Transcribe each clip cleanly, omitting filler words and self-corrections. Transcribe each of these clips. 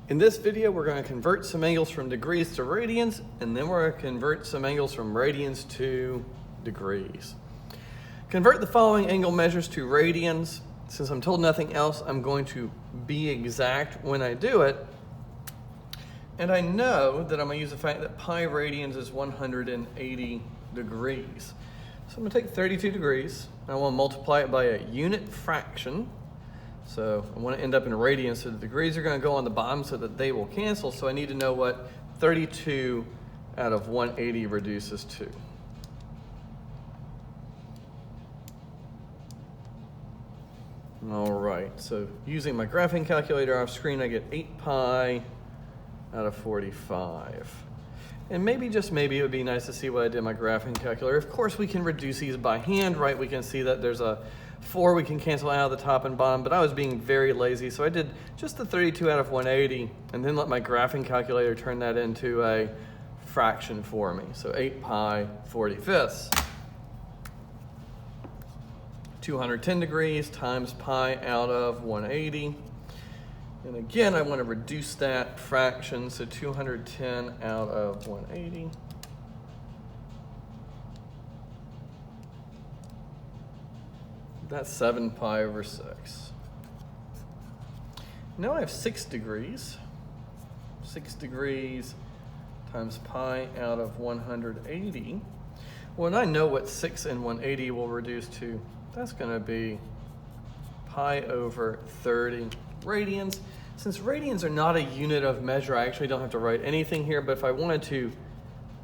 In this video, we're going to convert some angles from degrees to radians, and then we're going to convert some angles from radians to degrees. Convert the following angle measures to radians. Since I'm told nothing else, I'm going to be exact when I do it. And I know that I'm going to use the fact that pi radians is 180 degrees. So I'm going to take 32 degrees, and I want to multiply it by a unit fraction. So I want to end up in radians, so the degrees are going to go on the bottom so that they will cancel. So I need to know what 32 out of 180 reduces to. All right, so using my graphing calculator off screen, I get 8 pi out of 45. And maybe, just maybe, it would be nice to see what I did in my graphing calculator. Of course, we can reduce these by hand, right? We can see that there's a 4 we can cancel out of the top and bottom, but I was being very lazy, so I did just the 32 out of 180, and then let my graphing calculator turn that into a fraction for me. So 8 pi 45ths. 210 degrees times pi out of 180. And again, I want to reduce that fraction, so 210 out of 180. That's 7 pi over 6. Now I have 6 degrees. 6 degrees times pi out of 180. Well, and I know what 6 and 180 will reduce to. That's going to be pi over 30 radians. Since radians are not a unit of measure, I actually don't have to write anything here, but if I wanted to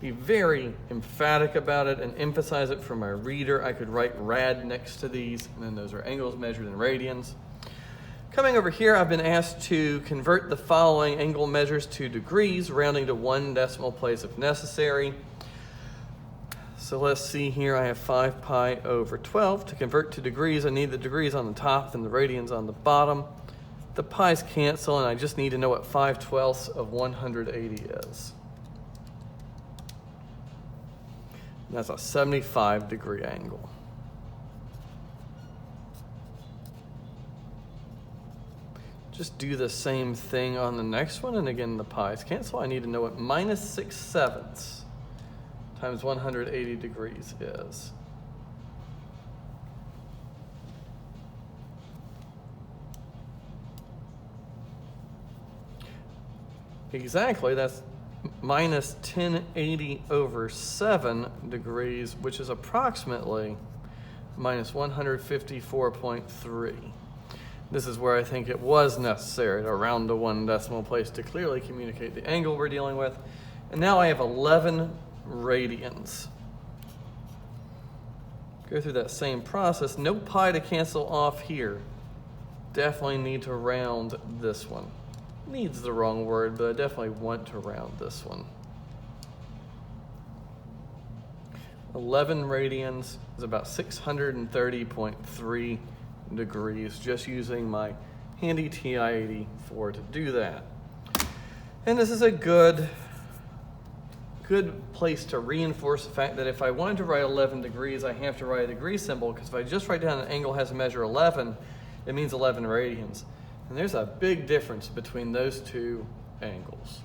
be very emphatic about it and emphasize it for my reader, I could write rad next to these, and then those are angles measured in radians. Coming over here, I've been asked to convert the following angle measures to degrees, rounding to 1 decimal place if necessary. So let's see here, I have 5 pi over 12. To convert to degrees, I need the degrees on the top and the radians on the bottom. The pi's cancel, and I just need to know what 5/12 of 180 is. And that's a 75-degree angle. Just do the same thing on the next one, and again, the pi's cancel. I need to know what minus 6/7 times 180 degrees is. Exactly, that's minus 1080 over 7 degrees, which is approximately minus 154.3. This is where I think it was necessary to round to 1 decimal place to clearly communicate the angle we're dealing with. And now I have 11 radians. Go through that same process. No pi to cancel off here. Definitely need to round this one. Needs the wrong word, but I definitely want to round this one. 11 radians is about 630.3 degrees, just using my handy TI-84 to do that. And this is a good place to reinforce the fact that if I wanted to write 11 degrees, I have to write a degree symbol, because if I just write down an angle has a measure 11, it means 11 radians. And there's a big difference between those two angles.